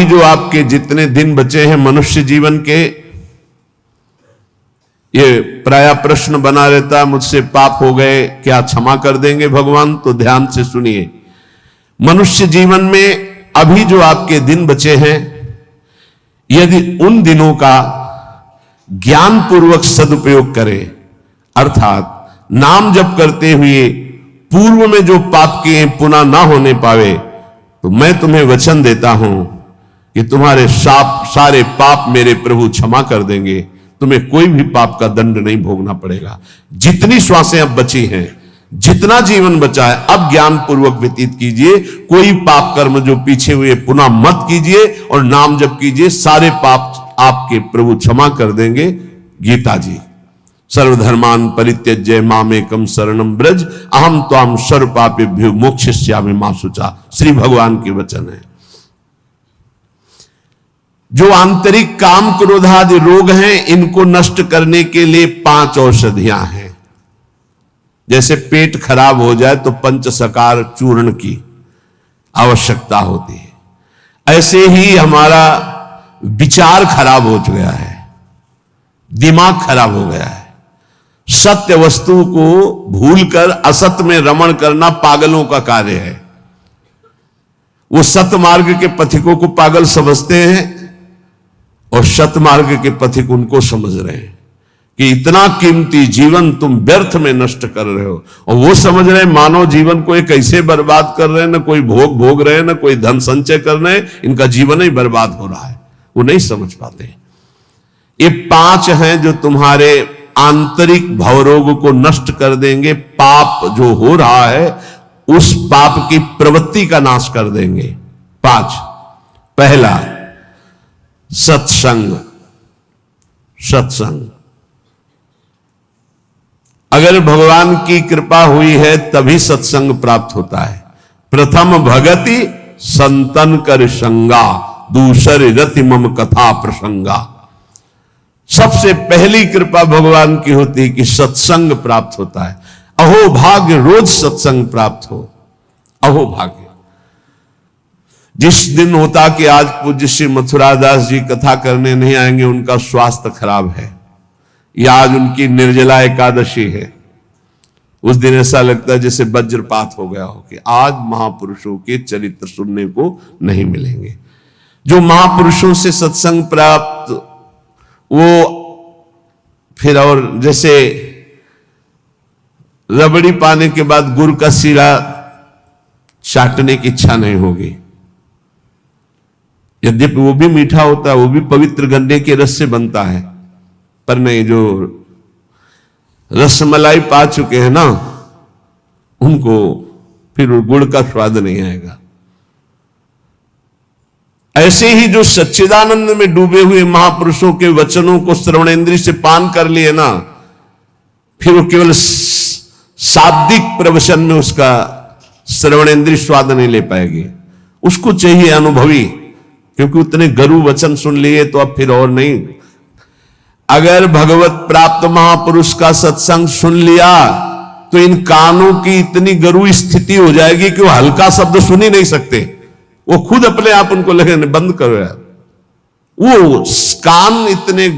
अभी जो आपके जितने दिन बचे हैं मनुष्य जीवन के, ये प्राय प्रश्न बना रहता है, मुझसे पाप हो गए, क्या क्षमा कर देंगे भगवान? तो ध्यान से सुनिए, मनुष्य जीवन में अभी जो आपके दिन बचे हैं, यदि उन दिनों का ज्ञान पूर्वक सदुपयोग करें, अर्थात नाम जप करते हुए पूर्व में जो पाप किए पुनः ना होने पावे, तो मैं तुम्हें वचन देता हूं कि तुम्हारे सारे पाप मेरे प्रभु क्षमा कर देंगे, तुम्हें कोई भी पाप का दंड नहीं भोगना पड़ेगा। जितनी श्वासें अब बची हैं, जितना जीवन बचा है, अब ज्ञान पूर्वक व्यतीत कीजिए, कोई पाप कर्म जो पीछे हुए पुनः मत कीजिए और नाम जप कीजिए, सारे पाप आपके प्रभु क्षमा कर देंगे। गीता जी, सर्वधर्मान परित्यज्य मामेकम शरणम ब्रज अहम त्वाम सर्व पापेभ्यो मोक्षयिष्यामि मा शुचा, श्री भगवान के वचन है। जो आंतरिक काम क्रोधादि रोग हैं, इनको नष्ट करने के लिए 5 औषधियां हैं। जैसे पेट खराब हो जाए तो पंचसकार चूर्ण की आवश्यकता होती है, ऐसे ही हमारा विचार खराब हो गया है, दिमाग खराब हो गया है। सत्य वस्तु को भूलकर असत्य में रमण करना पागलों का कार्य है। वो सत्य मार्ग के पथिकों को पागल समझते हैं और सत्य मार्ग के पथिक उनको समझ रहे हैं कि इतना कीमती जीवन तुम व्यर्थ में नष्ट कर रहे हो, और वो समझ रहे हैं मानव जीवन को ये कैसे बर्बाद कर रहे हैं, ना कोई भोग भोग रहे हैं, ना कोई धन संचय कर रहे हैं, इनका जीवन ही बर्बाद हो रहा है। वो नहीं समझ पाते। ये 5 हैं जो तुम्हारे आंतरिक भवरोग को नष्ट कर देंगे, पाप जो हो रहा है उस पाप की प्रवृत्ति का नाश कर देंगे। 5, पहला सत्संग। सत्संग, अगर भगवान की कृपा हुई है तभी सत्संग प्राप्त होता है। प्रथम भगति संतन कर संगा, दूसरे रति मम कथा प्रसंगा। सबसे पहली कृपा भगवान की होती है कि सत्संग प्राप्त होता है। अहो भाग्य रोज सत्संग प्राप्त हो, अहो भाग्य। जिस दिन होता कि आज पूज्य श्री मथुरादास जी कथा करने नहीं आएंगे, उनका स्वास्थ्य खराब है, या आज उनकी निर्जला एकादशी है, उस दिन ऐसा लगता है जैसे वज्रपात हो गया हो कि आज महापुरुषों के चरित्र सुनने को नहीं मिलेंगे। जो महापुरुषों से सत्संग प्राप्त, वो फिर और जैसे रबड़ी पाने के बाद गुड़ का सीरा चाटने की इच्छा नहीं होगी। यद्यपि वो भी मीठा होता है, वो भी पवित्र गन्ने के रस से बनता है, पर नहीं, जो रसमलाई पा चुके हैं ना, उनको फिर गुड़ का स्वाद नहीं आएगा। ऐसे ही जो सच्चिदानंद में डूबे हुए महापुरुषों के वचनों को श्रवणेंद्रिय से पान कर लिए ना, फिर वो केवल शाब्दिक प्रवचन में उसका श्रवणेंद्रिय स्वाद नहीं ले पाएगी। उसको चाहिए अनुभवी, क्योंकि उतने गरु वचन सुन लिए तो अब फिर और नहीं। अगर भगवत प्राप्त महापुरुष का सत्संग सुन लिया तो इन कानों की इतनी गरु स्थिति हो जाएगी कि वो हल्का शब्द सुन ही नहीं सकते, वो खुद अपने आप उनको लगे बंद करो यार। वो कान इतने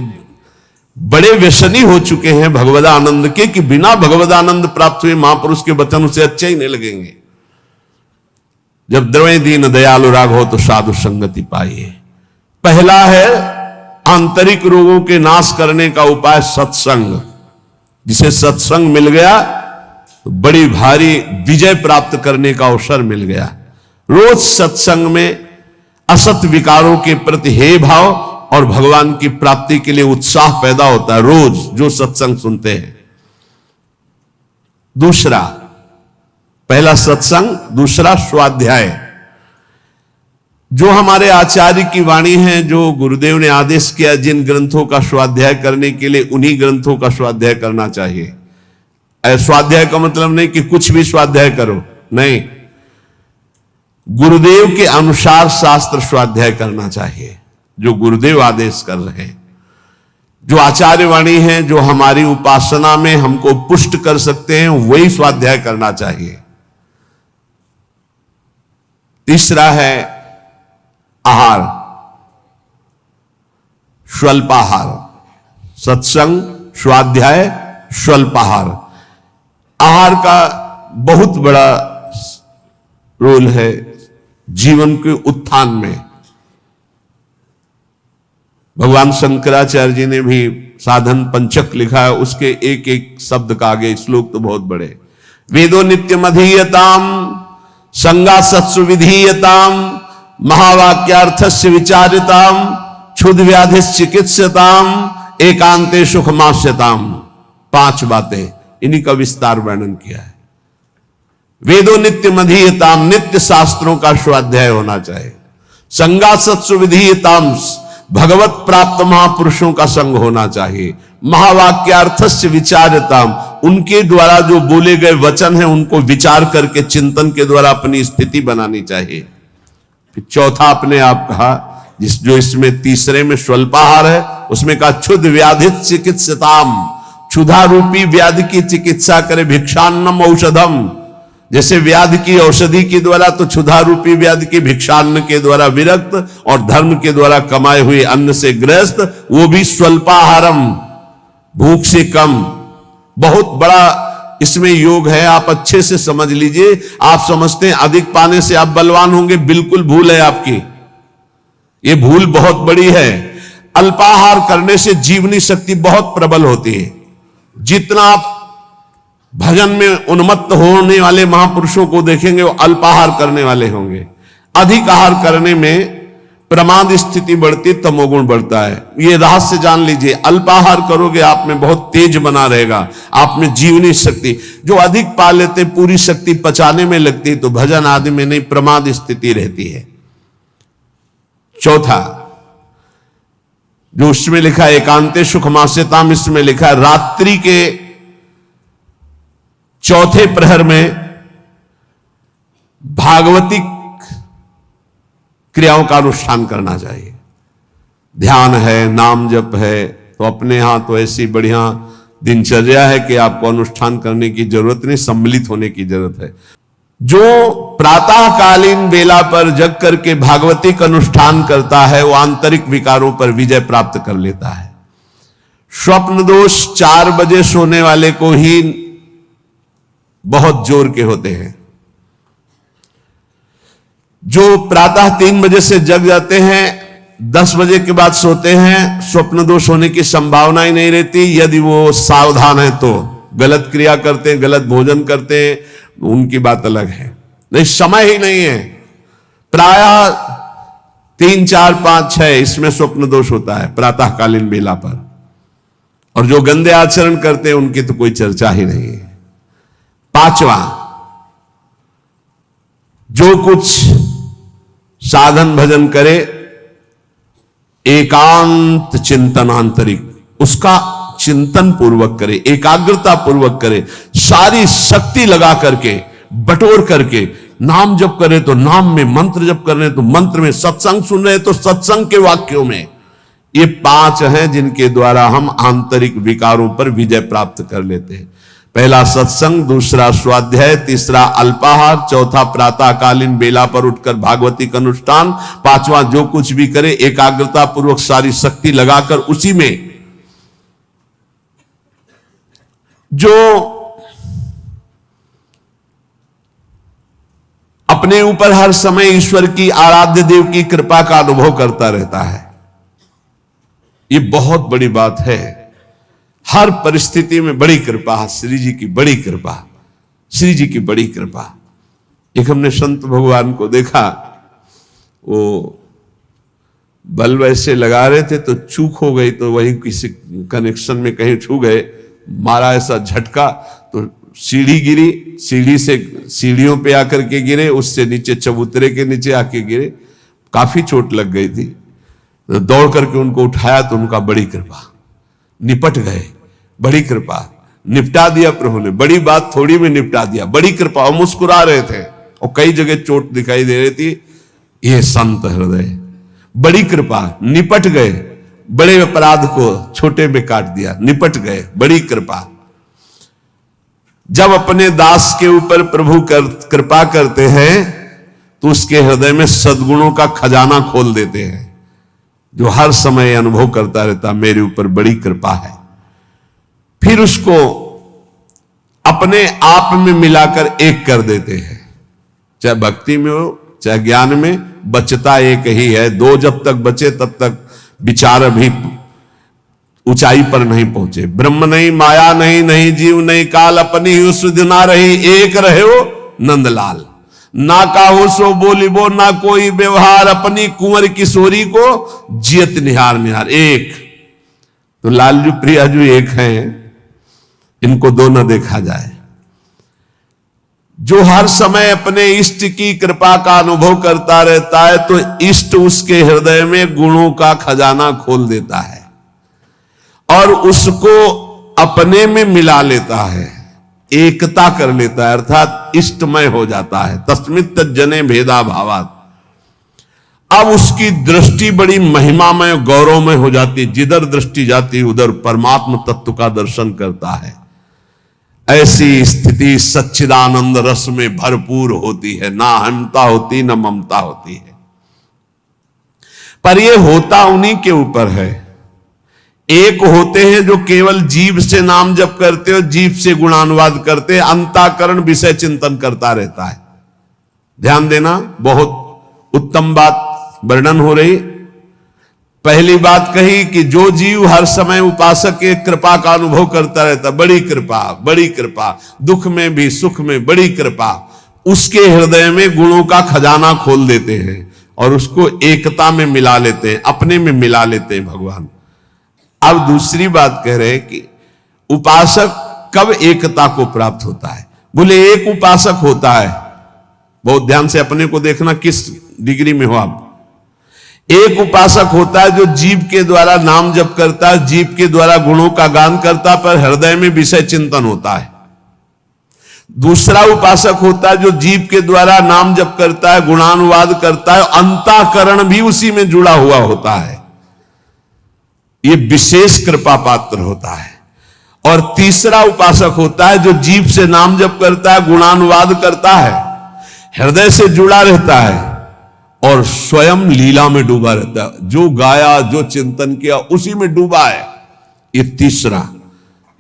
बड़े व्यसनी हो चुके हैं भगवदानंद के कि बिना भगवदानंद प्राप्त हुए महापुरुष के वचन उसे अच्छे ही नहीं लगेंगे। जब द्रवे दीन दयालु राघव तो साधु संगति पाइए। पहला है आंतरिक रोगों के नाश करने का उपाय सत्संग। जिसे सत्संग मिल गया तो बड़ी भारी विजय प्राप्त करने का अवसर मिल गया। रोज सत्संग में असत विकारों के प्रति हे भाव और भगवान की प्राप्ति के लिए उत्साह पैदा होता है, रोज जो सत्संग सुनते हैं। दूसरा, पहला सत्संग, दूसरा स्वाध्याय। जो हमारे आचार्य की वाणी है, जो गुरुदेव ने आदेश किया जिन ग्रंथों का स्वाध्याय करने के लिए, उन्हीं ग्रंथों का स्वाध्याय करना चाहिए। स्वाध्याय का मतलब नहीं कि कुछ भी स्वाध्याय करो, नहीं, गुरुदेव के अनुसार शास्त्र स्वाध्याय करना चाहिए, जो गुरुदेव आदेश कर रहे हैं। जो आचार्य वाणी है, जो हमारी उपासना में हमको पुष्ट कर सकते हैं, वही स्वाध्याय करना चाहिए। तीसरा है आहार। स्वल्पाहार, सत्संग, स्वाध्याय, स्वल्पाहार। आहार का बहुत बड़ा रोल है जीवन के उत्थान में। भगवान शंकराचार्य जी ने भी साधन पंचक लिखा है, उसके एक एक शब्द का आगे श्लोक तो बहुत बड़े। वेदो नित्यम अधीयताम संगा सत्सु विधीयताम महावाक्यार्थस्य विचारिताम क्षुद व्याधि चिकित्सताम एकांते सुखमास्यताम। 5 बातें, इन्हीं का विस्तार वर्णन किया है। वेदो नित्यम अधीयताम, नित्य शास्त्रों का स्वाध्याय होना चाहिए। संगा सत्सु विधीयताम, भगवत प्राप्त महापुरुषों का संग होना चाहिए। महावाक्यार्थस्य विचारताम, उनके द्वारा जो बोले गए वचन हैं उनको विचार करके चिंतन के द्वारा अपनी स्थिति बनानी चाहिए। फिर चौथा अपने आप कहा, जो इसमें तीसरे में स्वल्पाहार है, उसमें कहा क्षुध व्याधि चिकित्सताम, क्षुधा रूपी व्याधि की चिकित्सा करे। भिक्षान्नम औषधम, जैसे व्याधि की औषधि के द्वारा, तो क्षुधा रूपी व्याधि की भिक्षान्न के द्वारा विरक्त और धर्म के द्वारा कमाए हुए अन्न से ग्रस्त, वो भी स्वल्पाहारम, भूख से कम। बहुत बड़ा इसमें योग है, आप अच्छे से समझ लीजिए। आप समझते हैं अधिक पाने से आप बलवान होंगे, बिल्कुल भूल है आपकी, ये भूल बहुत बड़ी है। अल्पाहार करने से जीवनी शक्ति बहुत प्रबल होती है। जितना आप भजन में उन्मत्त होने वाले महापुरुषों को देखेंगे वो अल्पाहार करने वाले होंगे। अधिक आहार करने में प्रमाद स्थिति बढ़ती, तमोगुण बढ़ता है। ये रहस्य जान लीजिए। अल्पाहार करोगे आप में बहुत तेज बना रहेगा, आप में जीवनी शक्ति। जो अधिक पा लेते पूरी शक्ति पचाने में लगती है, तो भजन आदि में नहीं, प्रमाद स्थिति रहती है। चौथा जो उसमें लिखा है एकांते सुखमास्यताम, इसमें लिखा है रात्रि के चौथे प्रहर में भागवती क्रियाओं का अनुष्ठान करना चाहिए। ध्यान है, नाम जप है, तो अपने यहां तो ऐसी बढ़िया दिनचर्या है कि आपको अनुष्ठान करने की जरूरत नहीं, सम्मिलित होने की जरूरत है। जो प्रातःकालीन बेला पर जग करके भागवती का अनुष्ठान करता है, वो आंतरिक विकारों पर विजय प्राप्त कर लेता है। स्वप्न दोष 4 बजे सोने वाले को ही बहुत जोर के होते हैं। जो प्रातः 3 बजे से जग जाते हैं, 10 बजे के बाद सोते हैं, स्वप्न दोष होने की संभावना ही नहीं रहती। यदि वो सावधान है तो गलत क्रिया करते हैं, गलत भोजन करते हैं, उनकी बात अलग है। नहीं, समय ही नहीं है। प्रायः 3, 4, 5, 6 इसमें स्वप्न दोष होता है प्रातःकालीन बेला पर। और जो गंदे आचरण करते हैं उनकी तो कोई चर्चा ही नहीं है। 5वां, जो कुछ साधन भजन करे एकांत चिंतन आंतरिक, उसका चिंतन पूर्वक करे, एकाग्रता पूर्वक करे, सारी शक्ति लगा करके, बटोर करके। नाम जप करे तो नाम में, मंत्र जप कर रहे तो मंत्र में, सत्संग सुन रहे तो सत्संग के वाक्यों में। ये 5 हैं जिनके द्वारा हम आंतरिक विकारों पर विजय प्राप्त कर लेते हैं। पहला सत्संग, दूसरा स्वाध्याय, तीसरा अल्पाहार, चौथा प्रातःकालीन बेला पर उठकर भागवती का अनुष्ठान, 5वां जो कुछ भी करे एकाग्रता पूर्वक सारी शक्ति लगाकर उसी में। जो अपने ऊपर हर समय ईश्वर की, आराध्य देव की कृपा का अनुभव करता रहता है, ये बहुत बड़ी बात है। हर परिस्थिति में बड़ी कृपा, श्री जी की बड़ी कृपा, श्री जी की बड़ी कृपा। एक हमने संत भगवान को देखा, वो बल्ब ऐसे लगा रहे थे तो चूक हो गई, तो वही किसी कनेक्शन में कहीं छू गए, मारा ऐसा झटका तो सीढ़ी गिरी, सीढ़ी से सीढ़ियों पे आकर के गिरे, उससे नीचे चबूतरे के नीचे आके गिरे, काफी चोट लग गई थी। तो दौड़ करके उनको उठाया तो उनका बड़ी कृपा, निपट गए, बड़ी कृपा, निपटा दिया प्रभु ने। बड़ी बात थोड़ी में निपटा दिया, बड़ी कृपा। और मुस्कुरा रहे थे और कई जगह चोट दिखाई दे रही थी। ये संत हृदय, बड़ी कृपा, निपट गए, बड़े अपराध को छोटे में काट दिया, निपट गए, बड़ी कृपा। जब अपने दास के ऊपर प्रभु कृपा करते हैं तो उसके हृदय में सद्गुणों का खजाना खोल देते हैं। जो हर समय अनुभव करता रहता मेरे ऊपर बड़ी कृपा है, फिर उसको अपने आप में मिलाकर एक कर देते हैं। चाहे भक्ति में हो चाहे ज्ञान में, बचता एक ही है। दो जब तक बचे तब तक विचार अभी ऊंचाई पर नहीं पहुंचे। ब्रह्म नहीं, माया नहीं, नहीं जीव नहीं काल, अपनी ही सुध ना रही, एक रहे हो नंदलाल। ना काहो सो बोलिबो ना कोई व्यवहार, अपनी कुंवर किशोरी को जियत निहार निहार। एक तो लालजू प्रियाजू एक हैं, इनको दो न देखा जाए। जो हर समय अपने इष्ट की कृपा का अनुभव करता रहता है तो इष्ट उसके हृदय में गुणों का खजाना खोल देता है और उसको अपने में मिला लेता है, एकता कर लेता है, अर्थात इष्टमय हो जाता है। तस्मित् तज्जने भेदा भावात्। अब उसकी दृष्टि बड़ी महिमामय गौरवमय हो जाती, जिधर दृष्टि जाती उधर परमात्म तत्व का दर्शन करता है। ऐसी स्थिति सच्चिदानंद रस में भरपूर होती है, ना अहंता होती न ममता होती है। पर यह होता उन्हीं के ऊपर है। एक होते हैं जो केवल जीभ से नाम जप करते हो, जीभ से गुणानुवाद करते, अंतःकरण विषय चिंतन करता रहता है। ध्यान देना, बहुत उत्तम बात वर्णन हो रही। पहली बात कही कि जो जीव हर समय उपासक के कृपा का अनुभव करता रहता, बड़ी कृपा बड़ी कृपा, दुख में भी सुख में बड़ी कृपा, उसके हृदय में गुणों का खजाना खोल देते हैं और उसको एकता में मिला लेते हैं, अपने में मिला लेते हैं भगवान। अब दूसरी बात कह रहे हैं कि उपासक कब एकता को प्राप्त होता है। बोले एक उपासक होता है, बहुत ध्यान से अपने को देखना किस डिग्री में हो आप। एक उपासक होता है जो जीव के द्वारा नाम जप करता है, जीव के द्वारा गुणों का गान करता, पर हृदय में विषय चिंतन होता है। दूसरा उपासक होता है जो जीव के द्वारा नाम जप करता है, गुणानुवाद करता है, अंतःकरण भी उसी में जुड़ा हुआ होता है। ये विशेष कृपा पात्र होता है। और तीसरा उपासक होता है जो जीव से नाम जप करता है, गुणानुवाद करता है, हृदय से जुड़ा रहता है और स्वयं लीला में डूबा रहता है। जो गाया जो चिंतन किया उसी में डूबा है। ये तीसरा,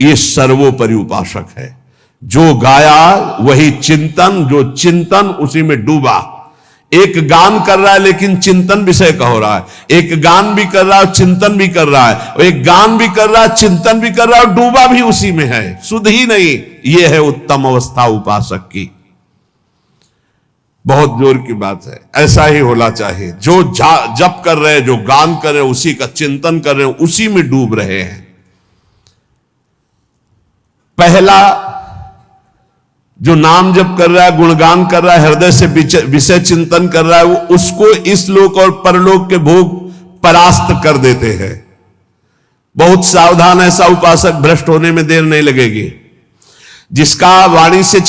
ये सर्वोपरि उपासक है। जो गाया वही चिंतन, जो चिंतन उसी में डूबा। एक गान कर रहा है लेकिन चिंतन विषय का हो रहा है, एक गान भी कर रहा है चिंतन भी कर रहा है, एक गान भी कर रहा है चिंतन भी कर रहा है और डूबा भी उसी में है, सुध ही नहीं। यह है उत्तम अवस्था उपासक की। बहुत जोर की बात है, ऐसा ही होना चाहिए। जो जप कर रहे हैं, जो गान कर रहे हैं, उसी का चिंतन कर रहे हैं, उसी में डूब रहे हैं। पहला जो नाम जप कर रहा है, गुणगान कर रहा है, हृदय से विषय चिंतन कर रहा है, वो उसको इस लोक और परलोक के भोग परास्त कर देते हैं। बहुत सावधान, ऐसा उपासक भ्रष्ट होने में देर नहीं लगेगी। जिसका वाणी से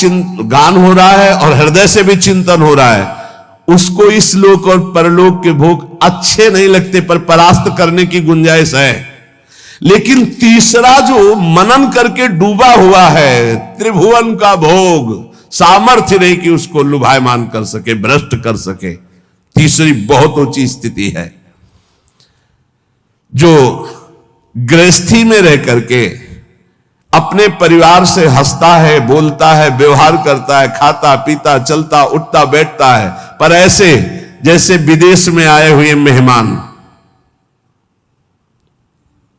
गान हो रहा है और हृदय से भी चिंतन हो रहा है, उसको इस लोक और परलोक के भोग अच्छे नहीं लगते, पर परास्त करने की गुंजाइश है। लेकिन तीसरा जो मनन करके डूबा हुआ है, त्रिभुवन का भोग, सामर्थ्य नहीं कि उसको लुभायमान कर सके, भ्रष्ट कर सके। तीसरी बहुत ऊंची स्थिति है। जो गृहस्थी में रह करके अपने परिवार से हंसता है, बोलता है, व्यवहार करता है, खाता पीता चलता उठता बैठता है, पर ऐसे जैसे विदेश में आए हुए मेहमान।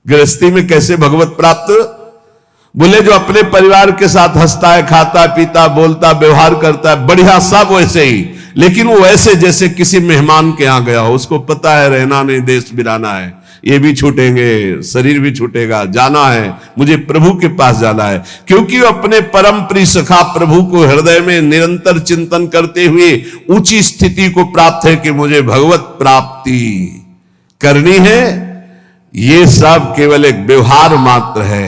गृहस्थी में कैसे भगवत प्राप्त? बोले जो अपने परिवार के साथ हंसता है, खाता पीता बोलता व्यवहार करता है, बढ़िया सब वैसे ही, लेकिन वो ऐसे जैसे किसी मेहमान के यहां गया हो। उसको पता है रहना नहीं, देश बिराना है, ये भी छूटेंगे, शरीर भी छूटेगा, जाना है, मुझे प्रभु के पास जाना है। क्योंकि वो अपने परम प्रिय सखा प्रभु को हृदय में निरंतर चिंतन करते हुए ऊंची स्थिति को प्राप्त है कि मुझे भगवत प्राप्ति करनी है। ये सब केवल एक व्यवहार मात्र है।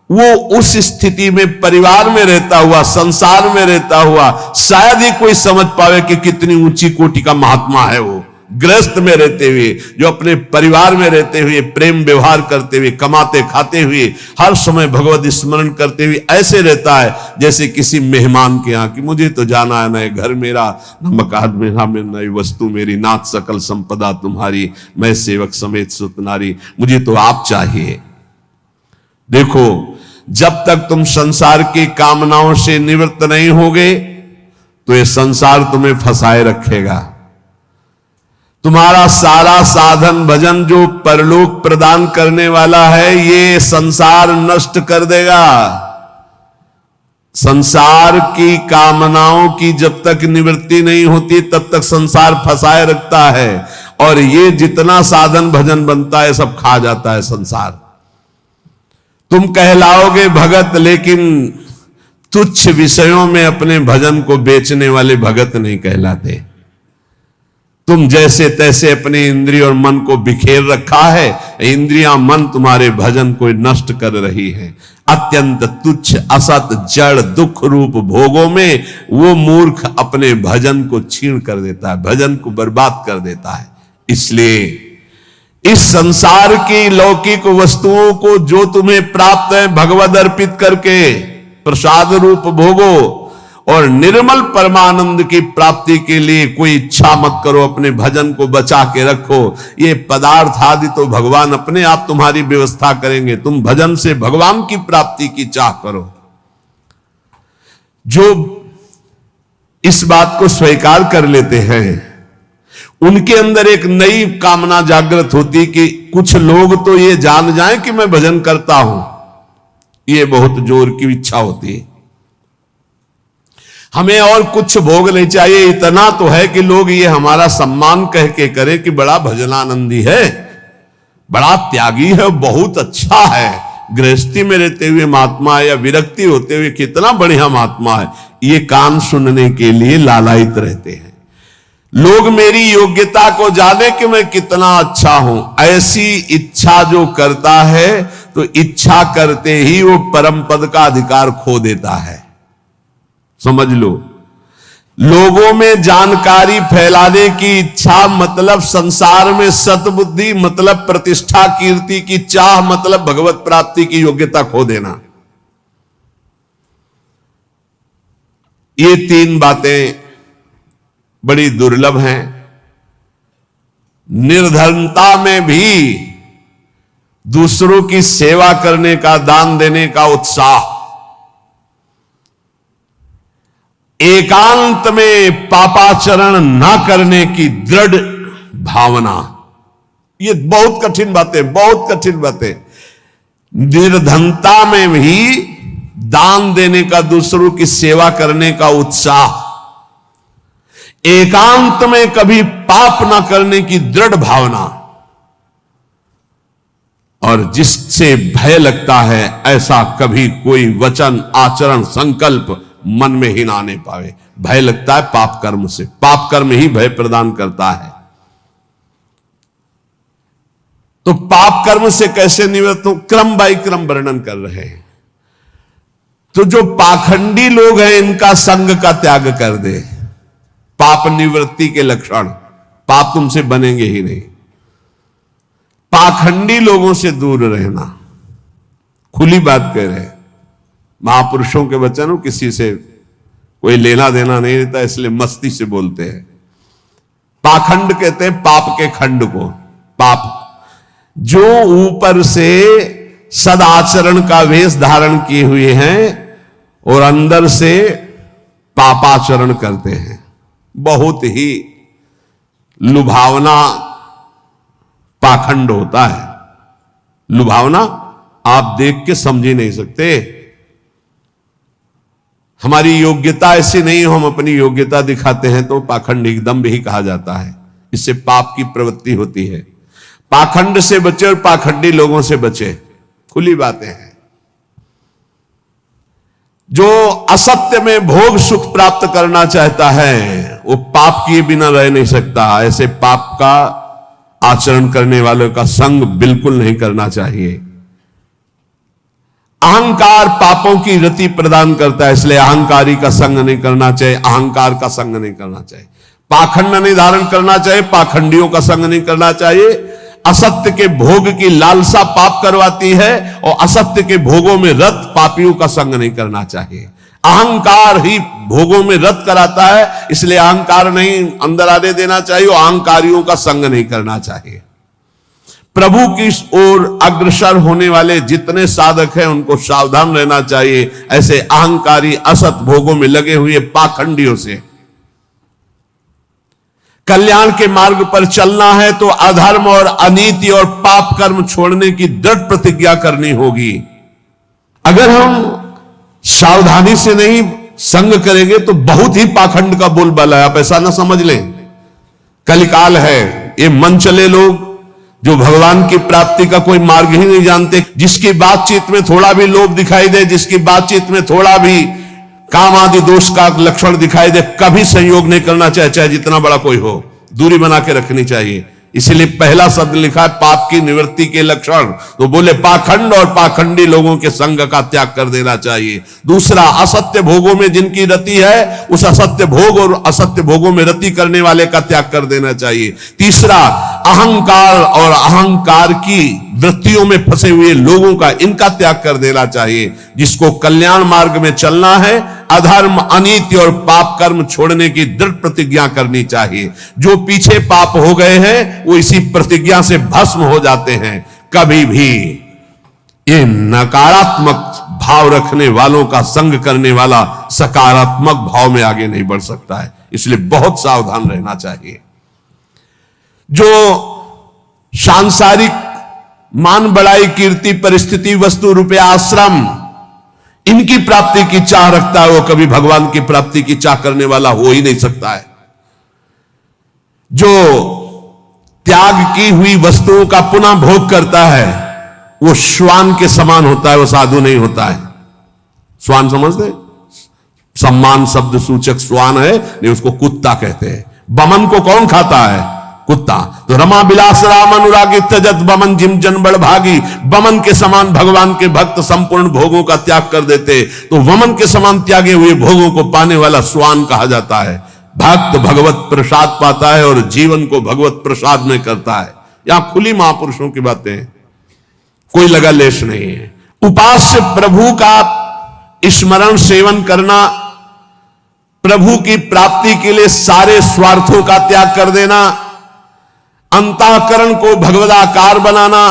वो उस स्थिति में परिवार में रहता हुआ, संसार में रहता हुआ शायद ही कोई समझ पावे कि कितनी ऊंची कोटि का महात्मा है वो। गृहस्थ में रहते हुए, जो अपने परिवार में रहते हुए प्रेम व्यवहार करते हुए, कमाते खाते हुए, हर समय भगवत स्मरण करते हुए ऐसे रहता है जैसे किसी मेहमान के यहाँ कि मुझे तो जाना है, नए घर मेरा, न मकान मेरा, में नई वस्तु मेरी, नाथ सकल संपदा तुम्हारी, मैं सेवक समेत सुत नारी, मुझे तो आप चाहिए। देखो, जब तक तुम संसार की कामनाओं से निवृत्त नहीं होगे तो ये संसार तुम्हें फंसाए रखेगा। तुम्हारा सारा साधन भजन जो परलोक प्रदान करने वाला है, ये संसार नष्ट कर देगा। संसार की कामनाओं की जब तक निवृत्ति नहीं होती तब तक संसार फंसाए रखता है, और ये जितना साधन भजन बनता है सब खा जाता है संसार। तुम कहलाओगे भगत, लेकिन तुच्छ विषयों में अपने भजन को बेचने वाले भगत नहीं कहलाते। तुम जैसे तैसे अपने इंद्रिय और मन को बिखेर रखा है, इंद्रियां मन तुम्हारे भजन को नष्ट कर रही है। अत्यंत तुच्छ असत जड़ दुख रूप भोगों में वो मूर्ख अपने भजन को छीन कर देता है, भजन को बर्बाद कर देता है। इसलिए इस संसार की लौकिक वस्तुओं को जो तुम्हें प्राप्त है भगवद अर्पित करके प्रसाद रूप भोगो, और निर्मल परमानंद की प्राप्ति के लिए कोई इच्छा मत करो, अपने भजन को बचा के रखो। ये पदार्थ आदि तो भगवान अपने आप तुम्हारी व्यवस्था करेंगे, तुम भजन से भगवान की प्राप्ति की चाह करो। जो इस बात को स्वीकार कर लेते हैं उनके अंदर एक नई कामना जागृत होती कि कुछ लोग तो ये जान जाएं कि मैं भजन करता हूं, ये बहुत जोर की इच्छा होती है। हमें और कुछ भोग नहीं चाहिए, इतना तो है कि लोग ये हमारा सम्मान कह के करें कि बड़ा भजनानंदी है, बड़ा त्यागी है, बहुत अच्छा है, गृहस्थी में रहते हुए महात्मा है या विरक्ति होते हुए कितना बढ़िया महात्मा है। ये कान सुनने के लिए लालायित रहते हैं। लोग मेरी योग्यता को जाने कि मैं कितना अच्छा हूं, ऐसी इच्छा जो करता है तो इच्छा करते ही वो परम पद का अधिकार खो देता है। समझ लो, लोगों में जानकारी फैलाने की इच्छा मतलब संसार में सतबुद्धि, मतलब प्रतिष्ठा कीर्ति की चाह, मतलब भगवत प्राप्ति की योग्यता खो देना। ये तीन बातें बड़ी दुर्लभ हैं। निर्धनता में भी दूसरों की सेवा करने का, दान देने का उत्साह, एकांत में पापाचरण ना करने की दृढ़ भावना, ये बहुत कठिन बातें, बहुत कठिन बातें। निर्धनता में भी दान देने का, दूसरों की सेवा करने का उत्साह, एकांत में कभी पाप ना करने की दृढ़ भावना, और जिससे भय लगता है ऐसा कभी कोई वचन, आचरण, संकल्प मन में ही ना आने पावे। भय लगता है पाप कर्म से, पाप कर्म ही भय प्रदान करता है। तो पाप कर्म से कैसे निवृत्त हो, क्रम बाई क्रम वर्णन कर रहे हैं। तो जो पाखंडी लोग हैं इनका संग का त्याग कर दे। पाप निवृत्ति के लक्षण, पाप तुमसे बनेंगे ही नहीं। पाखंडी लोगों से दूर रहना, खुली बात कह रहे हैं। महापुरुषों के वचन हो, किसी से कोई लेना देना नहीं रहता, इसलिए मस्ती से बोलते हैं। पाखंड कहते हैं पाप के खंड को। पाप जो ऊपर से सदाचरण का वेश धारण किए हुए हैं और अंदर से पापाचरण करते हैं, बहुत ही लुभावना पाखंड होता है। लुभावना आप देख के समझ ही नहीं सकते। हमारी योग्यता ऐसी नहीं हो, हम अपनी योग्यता दिखाते हैं तो पाखंड एकदम भी कहा जाता है। इससे पाप की प्रवृत्ति होती है। पाखंड से बचे और पाखंडी लोगों से बचे, खुली बातें हैं। जो असत्य में भोग सुख प्राप्त करना चाहता है वो पाप किए बिना रह नहीं सकता। ऐसे पाप का आचरण करने वालों का संग बिल्कुल नहीं करना चाहिए। अहंकार पापों की रति प्रदान करता है, इसलिए अहंकारी का संग नहीं करना चाहिए, अहंकार का संग नहीं करना चाहिए। पाखंड नहीं धारण करना चाहिए, पाखंडियों का संग नहीं करना चाहिए। असत्य के भोग की लालसा पाप करवाती है और असत्य के भोगों में रत पापियों का संग नहीं करना चाहिए। अहंकार ही भोगों में रत कराता है, इसलिए अहंकार नहीं अंदर आने देना चाहिए और अहंकारियों का संग नहीं करना चाहिए। प्रभु की ओर अग्रसर होने वाले जितने साधक हैं उनको सावधान रहना चाहिए ऐसे अहंकारी असत भोगों में लगे हुए पाखंडियों से। कल्याण के मार्ग पर चलना है तो अधर्म और अनीति और पाप कर्म छोड़ने की दृढ़ प्रतिज्ञा करनी होगी। अगर हम सावधानी से नहीं संग करेंगे तो बहुत ही पाखंड का बोलबाला है, आप ऐसा ना समझ लें। कलिकाल है, ये मन चले लोग जो भगवान की प्राप्ति का कोई मार्ग ही नहीं जानते, जिसकी बातचीत में थोड़ा भी लोभ दिखाई दे, जिसकी बातचीत में थोड़ा भी काम आदि दोष का लक्षण दिखाई दे, कभी संयोग नहीं करना चाहिए, चाहे जितना बड़ा कोई हो, दूरी बना के रखनी चाहिए। इसीलिए पहला शब्द लिखा है पाप की निवृत्ति के लक्षण, तो बोले पाखंड और पाखंडी लोगों के संग का त्याग कर देना चाहिए। दूसरा, असत्य भोगों में जिनकी रति है उस असत्य भोग और असत्य भोगों में रति करने वाले का त्याग कर देना चाहिए। तीसरा, अहंकार और अहंकार की वृत्तियों में फंसे हुए लोगों का इनका त्याग कर देना चाहिए। जिसको कल्याण मार्ग में चलना है अधर्म अनीति और पाप कर्म छोड़ने की दृढ़ प्रतिज्ञा करनी चाहिए। जो पीछे पाप हो गए हैं वो इसी प्रतिज्ञा से भस्म हो जाते हैं। कभी भी ये नकारात्मक भाव रखने वालों का संग करने वाला सकारात्मक भाव में आगे नहीं बढ़ सकता है, इसलिए बहुत सावधान रहना चाहिए। जो सांसारिक मान बढ़ाई कीर्ति परिस्थिति वस्तु रुपया आश्रम इनकी प्राप्ति की चाह रखता है वो कभी भगवान की प्राप्ति की चाह करने वाला हो ही नहीं सकता है। जो त्याग की हुई वस्तुओं का पुनः भोग करता है वो श्वान के समान होता है, वो साधु नहीं होता है। श्वान समझते, सम्मान शब्द सूचक श्वान है, नहीं उसको कुत्ता कहते हैं। बमन को कौन खाता है? कुत्ता। तो रमा बिलास राम अनुरागी तजत बमन जिम जन बड़ भागी, बमन के समान भगवान के भक्त संपूर्ण भोगों का त्याग कर देते, तो वमन के समान त्यागे हुए भोगों को पाने वाला श्वान कहा जाता है। भक्त भगवत प्रसाद पाता है और जीवन को भगवत प्रसाद में करता है। यहां खुली महापुरुषों की बातें हैं, कोई लगा लेश नहीं है। उपास्य प्रभु का स्मरण सेवन करना, प्रभु की प्राप्ति के लिए सारे स्वार्थों का त्याग कर देना, अंतःकरण को भगवदाकार बनाना।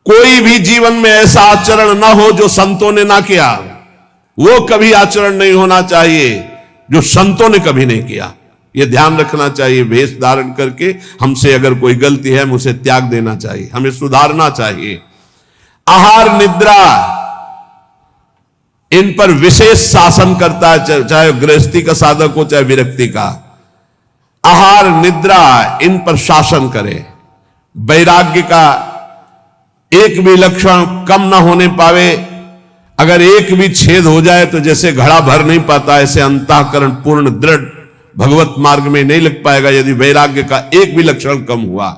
कोई भी जीवन में ऐसा आचरण ना हो जो संतों ने ना किया, वो कभी आचरण नहीं होना चाहिए जो संतों ने कभी नहीं किया। ये ध्यान रखना चाहिए। वेश धारण करके हमसे अगर कोई गलती है हमें उसे त्याग देना चाहिए, हमें सुधारना चाहिए। आहार निद्रा इन पर विशेष शासन करता है, चाहे गृहस्थी का साधक हो चाहे विरक्ति का। आहार निद्रा इन पर शासन करे। वैराग्य का एक भी लक्षण कम ना होने पावे। अगर एक भी छेद हो जाए तो जैसे घड़ा भर नहीं पाता, ऐसे अंतःकरण पूर्ण दृढ़ भगवत मार्ग में नहीं लग पाएगा यदि वैराग्य का एक भी लक्षण कम हुआ।